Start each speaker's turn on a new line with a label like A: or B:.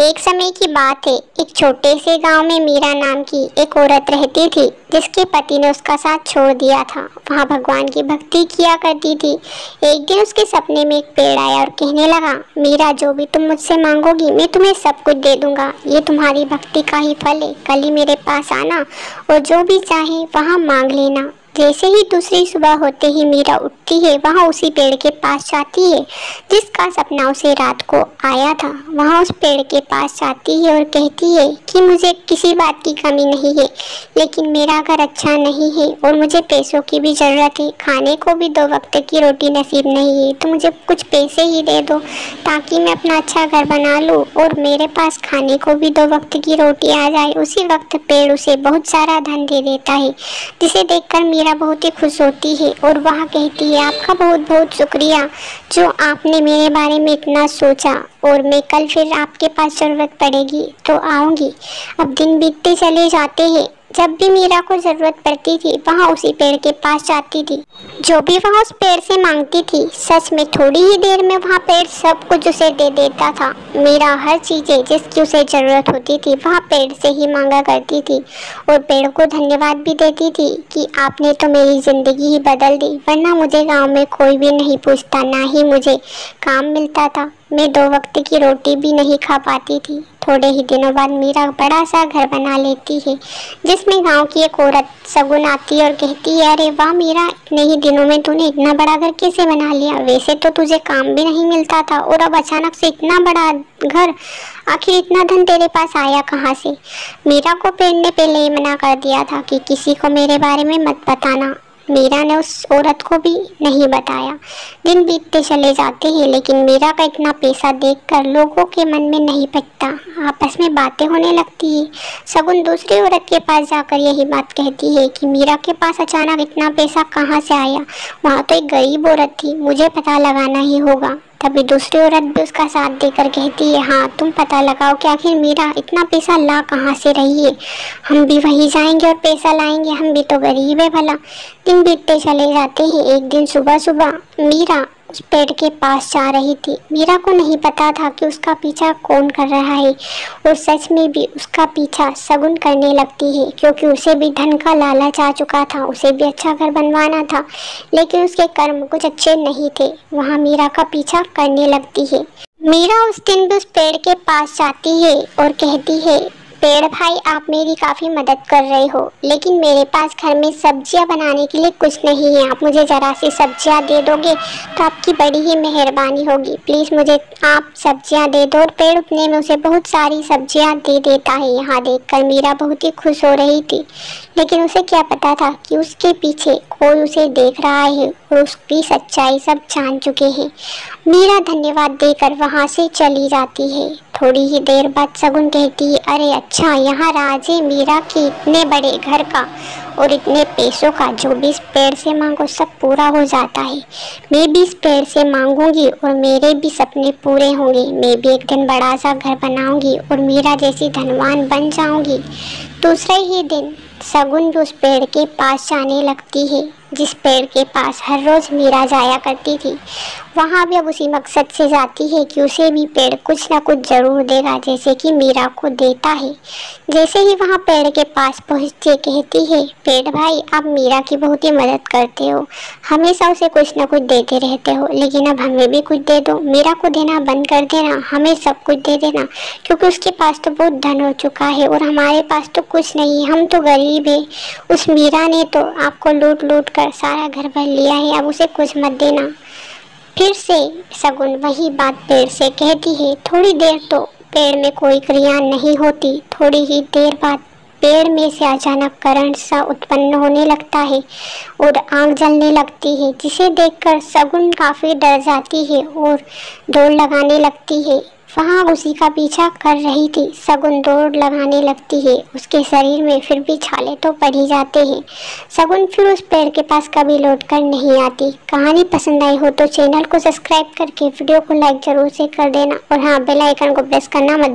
A: एक समय की बात है, एक छोटे से गांव में मीरा नाम की एक औरत रहती थी जिसके पति ने उसका साथ छोड़ दिया था। वहाँ भगवान की भक्ति किया करती थी। एक दिन उसके सपने में एक पेड़ आया और कहने लगा, मीरा जो भी तुम मुझसे मांगोगी मैं तुम्हें सब कुछ दे दूंगा। ये तुम्हारी भक्ति का ही फल है। कल ही मेरे पास आना और जो भी चाहे वहाँ मांग लेना। जैसे ही दूसरी सुबह होते ही मीरा उठती है, वहाँ उसी पेड़ के पास जाती है जिसका सपना उसे रात को आया था। वहाँ उस पेड़ के पास जाती है और कहती है कि मुझे किसी बात की कमी नहीं है, लेकिन मेरा घर अच्छा नहीं है और मुझे पैसों की भी ज़रूरत है। खाने को भी 2 वक्त की रोटी नसीब नहीं है, तो मुझे कुछ पैसे ही दे दो ताकि मैं अपना अच्छा घर बना लूँ और मेरे पास खाने को भी 2 वक्त की रोटी आ जाए। उसी वक्त पेड़ उसे बहुत सारा धन दे देता है, जिसे देखकर मीरा बहुत ही खुश होती है और वह कहती है, आपका बहुत बहुत शुक्रिया जो आपने मेरे बारे में इतना सोचा और मैं कल फिर आपके पास ज़रूरत पड़ेगी तो आऊँगी। अब दिन बीतते चले जाते हैं। जब भी मीरा को ज़रूरत पड़ती थी वहाँ उसी पेड़ के पास जाती थी। जो भी वह उस पेड़ से मांगती थी, सच में थोड़ी ही देर में वहाँ पेड़ सब कुछ उसे दे देता था। मीरा हर चीज़ें जिसकी उसे ज़रूरत होती थी वहाँ पेड़ से ही मांगा करती थी और पेड़ को धन्यवाद भी देती थी कि आपने तो मेरी ज़िंदगी ही बदल दी, वरना मुझे गाँव में कोई भी नहीं पूछता, ना ही मुझे काम मिलता था। मैं 2 वक्त की रोटी भी नहीं खा पाती थी। थोड़े ही दिनों बाद मीरा बड़ा सा घर बना लेती है जिसमें गांव की एक औरत शगुन आती है और कहती है, अरे वाह मीरा, इतने ही दिनों में तूने इतना बड़ा घर कैसे बना लिया? वैसे तो तुझे काम भी नहीं मिलता था और अब अचानक से इतना बड़ा घर, आखिर इतना धन तेरे पास आया कहाँ से? मीरा को पेड़ ने पहले ही मना कर दिया था कि किसी को मेरे बारे में मत बताना। मीरा ने उस औरत को भी नहीं बताया। दिन बीतते चले जाते हैं, लेकिन मीरा का इतना पैसा देखकर लोगों के मन में नहीं पचता। आपस में बातें होने लगती है। शगुन दूसरी औरत के पास जाकर यही बात कहती है कि मीरा के पास अचानक इतना पैसा कहाँ से आया? वहाँ तो एक गरीब औरत थी, मुझे पता लगाना ही होगा। तभी दूसरी औरत भी उसका साथ देकर कहती है, हाँ तुम पता लगाओ कि आखिर मीरा इतना पैसा ला कहाँ से रही है। हम भी वहीं जाएंगे और पैसा लाएंगे, हम भी तो गरीब है भला। दिन बीतते चले जाते हैं। एक दिन सुबह सुबह मीरा उस पेड़ के पास जा रही थी। मीरा को नहीं पता था कि उसका पीछा कौन कर रहा है और सच में भी उसका पीछा शगुन करने लगती है, क्योंकि उसे भी धन का लालच आ चुका था। उसे भी अच्छा घर बनवाना था, लेकिन उसके कर्म कुछ अच्छे नहीं थे। वहाँ मीरा का पीछा करने लगती है। मीरा उस दिन भी उस पेड़ के पास जाती है और कहती है, पेड़ भाई, आप मेरी काफ़ी मदद कर रहे हो, लेकिन मेरे पास घर में सब्जियां बनाने के लिए कुछ नहीं है। आप मुझे ज़रा सी सब्जियां दे दोगे तो आपकी बड़ी ही मेहरबानी होगी। प्लीज़ मुझे आप सब्जियां दे दो। और पेड़ उतने में उसे बहुत सारी सब्जियां दे देता है। यहाँ देखकर मीरा बहुत ही खुश हो रही थी, लेकिन उसे क्या पता था कि उसके पीछे कोई उसे देख रहा है और उसकी सच्चाई सब जान चुके हैं। मीरा धन्यवाद देकर वहाँ से चली जाती है। थोड़ी ही देर बाद शगुन कहती है, अरे अच्छा, यहाँ राज है मीरा के इतने बड़े घर का और इतने पैसों का। जो भी इस पेड़ से मांगो सब पूरा हो जाता है। मैं भी इस पेड़ से मांगूंगी और मेरे भी सपने पूरे होंगे। मैं भी एक दिन बड़ा सा घर बनाऊंगी और मीरा जैसी धनवान बन जाऊंगी। दूसरे ही दिन शगुन भी उस पेड़ के पास जाने लगती है जिस पेड़ के पास हर रोज़ मीरा जाया करती थी। वहाँ भी अब उसी मकसद से जाती है कि उसे भी पेड़ कुछ ना कुछ ज़रूर देगा, जैसे कि मीरा को देता है। जैसे ही वहाँ पेड़ के पास पहुँचते कहती है, पेड़ भाई, आप मीरा की बहुत ही मदद करते हो, हमेशा उसे कुछ ना कुछ देते रहते हो, लेकिन अब हमें भी कुछ दे दो। मीरा को देना बंद कर देना, हमें सब कुछ दे देना, क्योंकि उसके पास तो बहुत धन हो चुका है और हमारे पास तो कुछ नहीं, हम तो गरीब है। उस मीरा ने तो आपको लूट लूट कर सारा घर भर लिया है, अब उसे कुछ मत देना। फिर से शगुन वही बात पेड़ से कहती है। थोड़ी देर तो पेड़ में कोई क्रिया नहीं होती। थोड़ी ही देर बाद पेड़ में से अचानक करंट सा उत्पन्न होने लगता है और आग जलने लगती है, जिसे देखकर शगुन काफ़ी डर जाती है और दौड़ लगाने लगती है। वहाँ उसी का पीछा कर रही थी। शगुन दौड़ लगाने लगती है। उसके शरीर में फिर भी छाले तो पड़ ही जाते हैं। शगुन फिर उस पेड़ के पास कभी लौट कर नहीं आती। कहानी पसंद आई हो तो चैनल को सब्सक्राइब करके वीडियो को लाइक जरूर से कर देना और हाँ, बेल आइकन को प्रेस करना मत